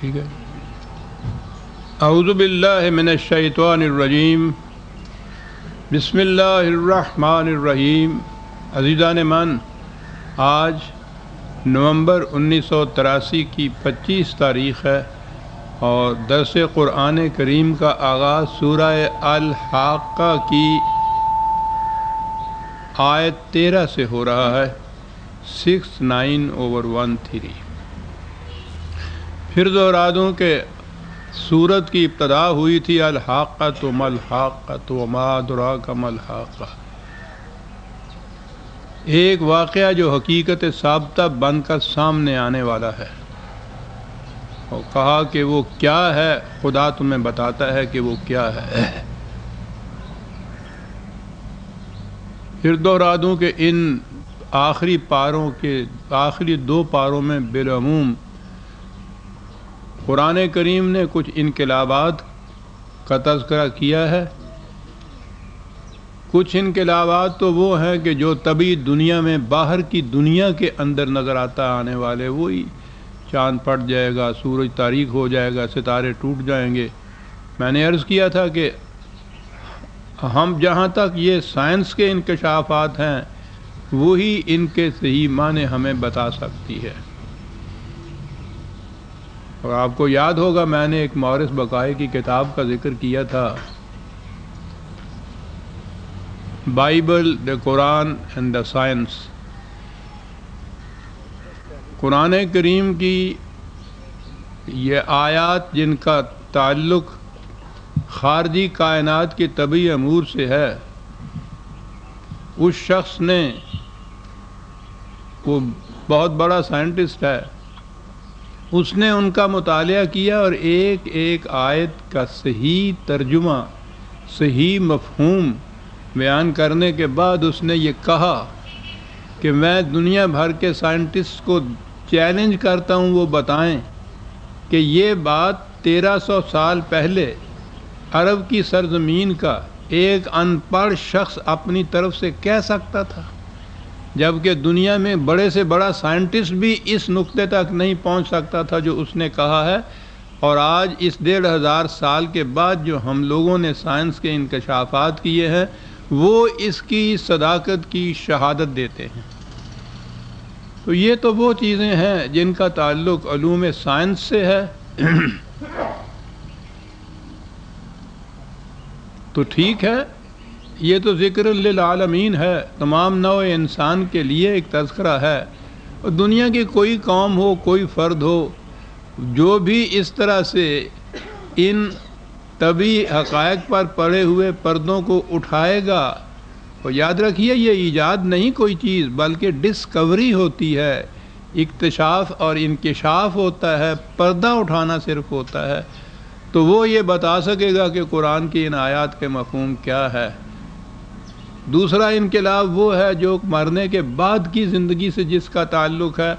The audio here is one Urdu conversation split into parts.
ٹھیک ہے. اعوذ باللہ من الشیطان الرجیم. بسم اللہ الرحمن الرحیم. عزیزان من، آج نومبر 1983 کی 25 تاریخ ہے اور درس قرآن کریم کا آغاز سورہ الحاقہ کی آیت 13 سے ہو رہا ہے. 69/13. پھر دوہرا دوں کہ سورت کی ابتدا ہوئی تھی الحاقۃ ما الحاقۃ وما ادراک ما الحاقۃ. ایک واقعہ جو حقیقت ثابتہ بن کر سامنے آنے والا ہے، اور کہا کہ وہ کیا ہے، خدا تمہیں بتاتا ہے کہ وہ کیا ہے. پھر دوہرا دوں کہ ان آخری پاروں کے آخری 2 پاروں میں بالعموم قرآن کریم نے کچھ انقلابات کا تذکرہ کیا ہے. کچھ انقلابات تو وہ ہیں کہ جو طبعی دنیا میں باہر کی دنیا کے اندر نظر آتا آنے والے، وہی چاند پھٹ جائے گا، سورج تاریک ہو جائے گا، ستارے ٹوٹ جائیں گے. میں نے عرض کیا تھا کہ ہم جہاں تک یہ سائنس کے انکشافات ہیں وہی ان کے صحیح معنی ہمیں بتا سکتی ہے. اور آپ کو یاد ہوگا میں نے ایک مورث بقائے کی کتاب کا ذکر کیا تھا، Bible, the Quran and the science. Quran کریم کی یہ آیات جن کا تعلق خارجی کائنات کے طبعی امور سے ہے، اس شخص نے، وہ بہت بڑا سائنٹسٹ ہے، اس نے ان کا مطالعہ کیا اور ایک ایک آیت کا صحیح ترجمہ، صحیح مفہوم بیان کرنے کے بعد اس نے یہ کہا کہ میں دنیا بھر کے سائنٹسٹ کو چیلنج کرتا ہوں وہ بتائیں کہ یہ بات 1300 سال پہلے عرب کی سرزمین کا ایک ان پڑھ شخص اپنی طرف سے کہہ سکتا تھا، جبکہ دنیا میں بڑے سے بڑا سائنٹسٹ بھی اس نقطے تک نہیں پہنچ سکتا تھا جو اس نے کہا ہے. اور آج اس 1500 سال کے بعد جو ہم لوگوں نے سائنس کے انکشافات کیے ہیں وہ اس کی صداقت کی شہادت دیتے ہیں. تو یہ تو وہ چیزیں ہیں جن کا تعلق علوم سائنس سے ہے. تو ٹھیک ہے، یہ تو ذکر للعالمین ہے، تمام نوع انسان کے لیے ایک تذکرہ ہے. اور دنیا کی کوئی قوم ہو، کوئی فرد ہو، جو بھی اس طرح سے ان طبعی حقائق پر پڑے ہوئے پردوں کو اٹھائے گا، اور یاد رکھیے یہ ایجاد نہیں کوئی چیز بلکہ ڈسکوری ہوتی ہے، اکتشاف اور انکشاف ہوتا ہے، پردہ اٹھانا صرف ہوتا ہے، تو وہ یہ بتا سکے گا کہ قرآن کی ان آیات کے مفہوم کیا ہے. دوسرا انقلاب وہ ہے جو مرنے کے بعد کی زندگی سے جس کا تعلق ہے،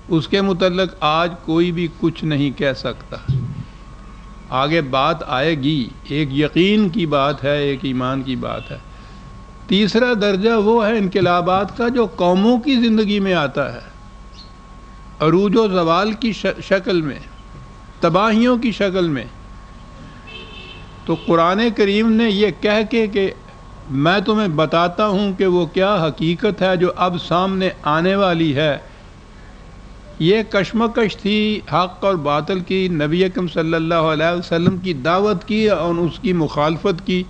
اس کے متعلق آج کوئی بھی کچھ نہیں کہہ سکتا. آگے بات آئے گی، ایک یقین کی بات ہے، ایک ایمان کی بات ہے. تیسرا درجہ وہ ہے انقلابات کا جو قوموں کی زندگی میں آتا ہے، عروج و زوال کی شکل میں، تباہیوں کی شکل میں. تو قرآن کریم نے یہ کہہ کے کہ میں تمہیں بتاتا ہوں کہ وہ کیا حقیقت ہے جو اب سامنے آنے والی ہے، یہ کشمکش تھی حق اور باطل کی. نبی اکرم صلی اللہ علیہ وسلم کی دعوت کی اور اس کی مخالفت کی،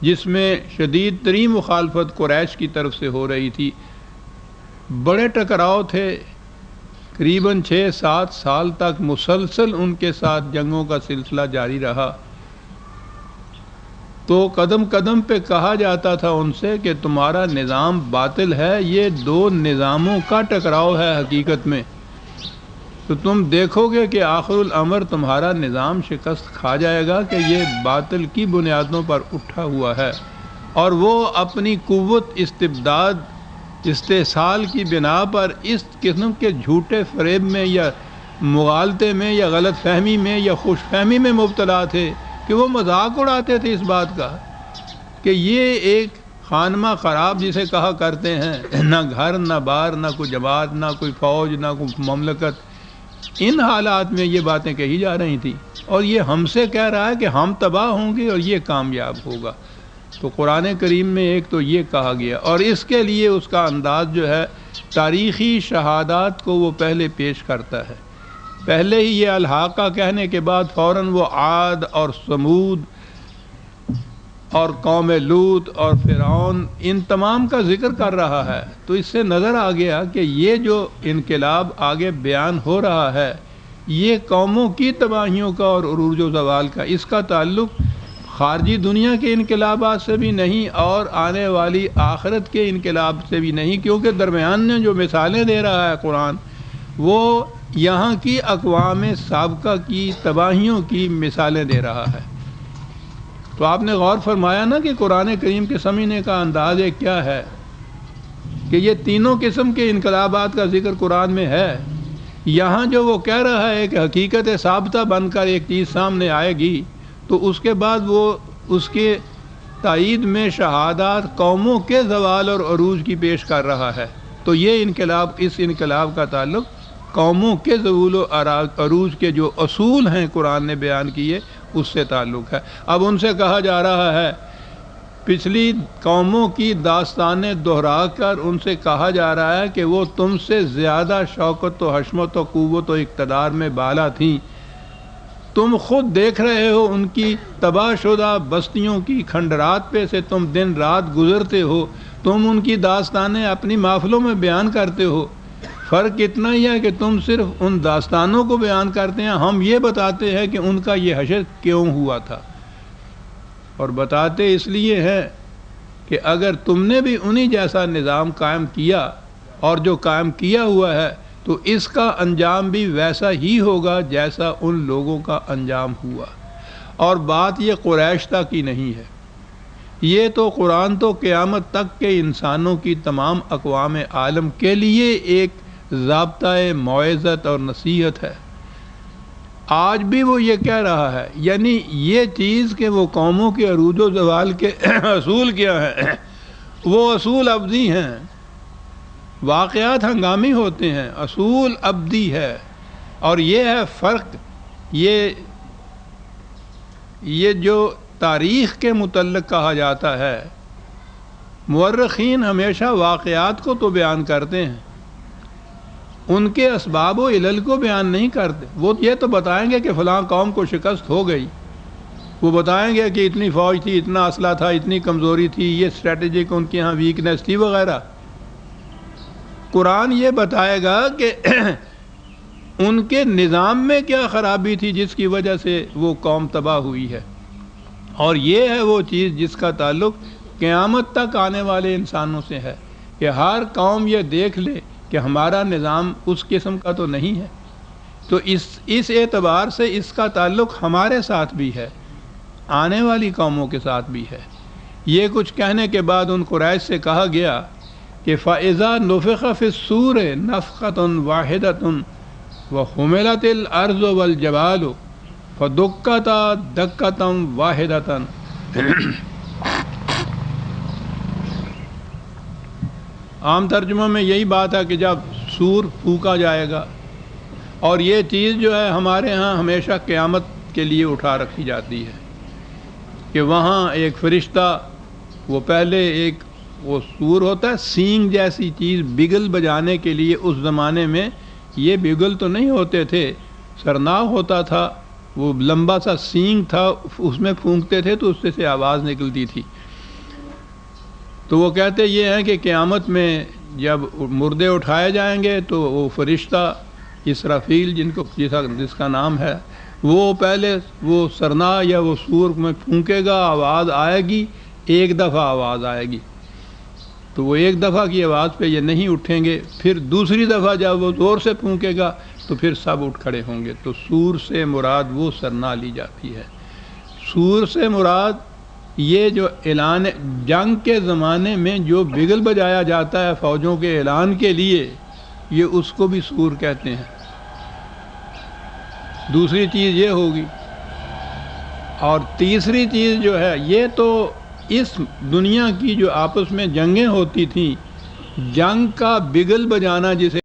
جس میں شدید ترین مخالفت قریش کی طرف سے ہو رہی تھی. بڑے ٹکراؤ تھے، قریباً 6-7 سال تک مسلسل ان کے ساتھ جنگوں کا سلسلہ جاری رہا. تو قدم قدم پہ کہا جاتا تھا ان سے کہ تمہارا نظام باطل ہے، یہ 2 نظاموں کا ٹکراؤ ہے حقیقت میں. تو تم دیکھو گے کہ آخر الامر تمہارا نظام شکست کھا جائے گا کہ یہ باطل کی بنیادوں پر اٹھا ہوا ہے، اور وہ اپنی قوت استبداد استحصال کی بنا پر اس قسم کے جھوٹے فریب میں یا مغالطے میں یا غلط فہمی میں یا خوش فہمی میں مبتلا تھے کہ وہ مذاق اڑاتے تھے اس بات کا کہ یہ ایک خانمہ خراب جسے کہا کرتے ہیں، نہ گھر نہ بار نہ کوئی جماعت نہ کوئی فوج نہ کوئی مملکت، ان حالات میں یہ باتیں کہی جا رہی تھیں، اور یہ ہم سے کہہ رہا ہے کہ ہم تباہ ہوں گے اور یہ کامیاب ہوگا۔ تو قرآن کریم میں ایک تو یہ کہا گیا، اور اس کے لیے اس کا انداز جو ہے تاریخی شہادات کو وہ پہلے پیش کرتا ہے۔ پہلے ہی یہ الحاقہ کہنے کے بعد فوراً وہ عاد اور سمود اور قوم لوط اور فرعون ان تمام کا ذکر کر رہا ہے۔ تو اس سے نظر آ گیا کہ یہ جو انقلاب آگے بیان ہو رہا ہے یہ قوموں کی تباہیوں کا اور عروج و زوال کا، اس کا تعلق خارجی دنیا کے انقلابات سے بھی نہیں اور آنے والی آخرت کے انقلاب سے بھی نہیں، کیونکہ درمیان میں جو مثالیں دے رہا ہے قرآن وہ یہاں کی اقوام سابقہ کی تباہیوں کی مثالیں دے رہا ہے۔ تو آپ نے غور فرمایا نا کہ قرآن کریم کے سمجھنے کا انداز کیا ہے، کہ یہ تینوں قسم کے انقلابات کا ذکر قرآن میں ہے۔ یہاں جو وہ کہہ رہا ہے کہ حقیقت ثابتہ بن کر ایک چیز سامنے آئے گی، تو اس کے بعد وہ اس کے تائید میں شہادات قوموں کے زوال اور عروج کی پیش کر رہا ہے۔ تو یہ انقلاب، اس انقلاب کا تعلق قوموں کے زوال و عروج کے جو اصول ہیں قرآن نے بیان کیے اس سے تعلق ہے۔ اب ان سے کہا جا رہا ہے، پچھلی قوموں کی داستانیں دہرا کر ان سے کہا جا رہا ہے کہ وہ تم سے زیادہ شوکت و حشمت و قوت و اقتدار میں بالا تھیں، تم خود دیکھ رہے ہو ان کی تباہ شدہ بستیوں کی کھنڈرات پہ سے تم دن رات گزرتے ہو، تم ان کی داستانیں اپنی محفلوں میں بیان کرتے ہو۔ فرق اتنا ہی ہے کہ تم صرف ان داستانوں کو بیان کرتے ہیں، ہم یہ بتاتے ہیں کہ ان کا یہ حشر کیوں ہوا تھا، اور بتاتے اس لیے ہیں کہ اگر تم نے بھی انہی جیسا نظام قائم کیا اور جو قائم کیا ہوا ہے تو اس کا انجام بھی ویسا ہی ہوگا جیسا ان لوگوں کا انجام ہوا۔ اور بات یہ قریش تک کی نہیں ہے، یہ تو قرآن تو قیامت تک کے انسانوں کی تمام اقوام عالم کے لیے ایک ضابطۂ موعظت اور نصیحت ہے۔ آج بھی وہ یہ کہہ رہا ہے، یعنی یہ چیز کہ وہ قوموں کے عروج و زوال کے اصول کیا ہیں، وہ اصول ابدی ہیں۔ واقعات ہنگامی ہوتے ہیں، اصول ابدی ہے۔ اور یہ ہے فرق، یہ جو تاریخ کے متعلق کہا جاتا ہے، مورخین ہمیشہ واقعات کو تو بیان کرتے ہیں، ان کے اسباب و علل کو بیان نہیں کرتے۔ وہ یہ تو بتائیں گے کہ فلاں قوم کو شکست ہو گئی، وہ بتائیں گے کہ اتنی فوج تھی، اتنا اسلحہ تھا، اتنی کمزوری تھی، یہ اسٹریٹجک ان کے ہاں ویکنیس تھی وغیرہ۔ قرآن یہ بتائے گا کہ ان کے نظام میں کیا خرابی تھی جس کی وجہ سے وہ قوم تباہ ہوئی ہے، اور یہ ہے وہ چیز جس کا تعلق قیامت تک آنے والے انسانوں سے ہے، کہ ہر قوم یہ دیکھ لے کہ ہمارا نظام اس قسم کا تو نہیں ہے۔ تو اس اعتبار سے اس کا تعلق ہمارے ساتھ بھی ہے، آنے والی قوموں کے ساتھ بھی ہے۔ یہ کچھ کہنے کے بعد ان قریش سے کہا گیا کہ فَإِذَا نُفِخَ فِي الصُّورِ نَفْخَةٌ وَاحِدَةٌ وَحُمِلَتِ الْأَرْضُ وَالْجِبَالُ فَدُكَّتَا دَكَّةً وَاحِدَةً۔ عام ترجمہ میں یہی بات ہے کہ جب سور پھونکا جائے گا، اور یہ چیز جو ہے ہمارے ہاں ہمیشہ قیامت کے لیے اٹھا رکھی جاتی ہے کہ وہاں ایک فرشتہ، وہ پہلے ایک وہ سور ہوتا ہے سینگ جیسی چیز بگل بجانے کے لیے، اس زمانے میں یہ بگل تو نہیں ہوتے تھے، سرناؤ ہوتا تھا، وہ لمبا سا سینگ تھا، اس میں پھونکتے تھے تو اس سے آواز نکلتی تھی۔ تو وہ کہتے یہ ہیں کہ قیامت میں جب مردے اٹھائے جائیں گے تو وہ فرشتہ اسرافیل جس کا نام ہے، وہ پہلے وہ سرنا یا وہ سور میں پھونکے گا، آواز آئے گی، ایک دفعہ آواز آئے گی، تو وہ ایک دفعہ کی آواز پہ یہ نہیں اٹھیں گے، پھر دوسری دفعہ جب وہ زور سے پھونکے گا تو پھر سب اٹھ کھڑے ہوں گے۔ تو سور سے مراد وہ سرنا لی جاتی ہے۔ سور سے مراد یہ جو اعلان جنگ کے زمانے میں جو بگل بجایا جاتا ہے فوجوں کے اعلان کے لیے، یہ اس کو بھی سور کہتے ہیں۔ دوسری چیز یہ ہوگی، اور تیسری چیز جو ہے، یہ تو اس دنیا کی جو آپس میں جنگیں ہوتی تھیں، جنگ کا بگل بجانا جسے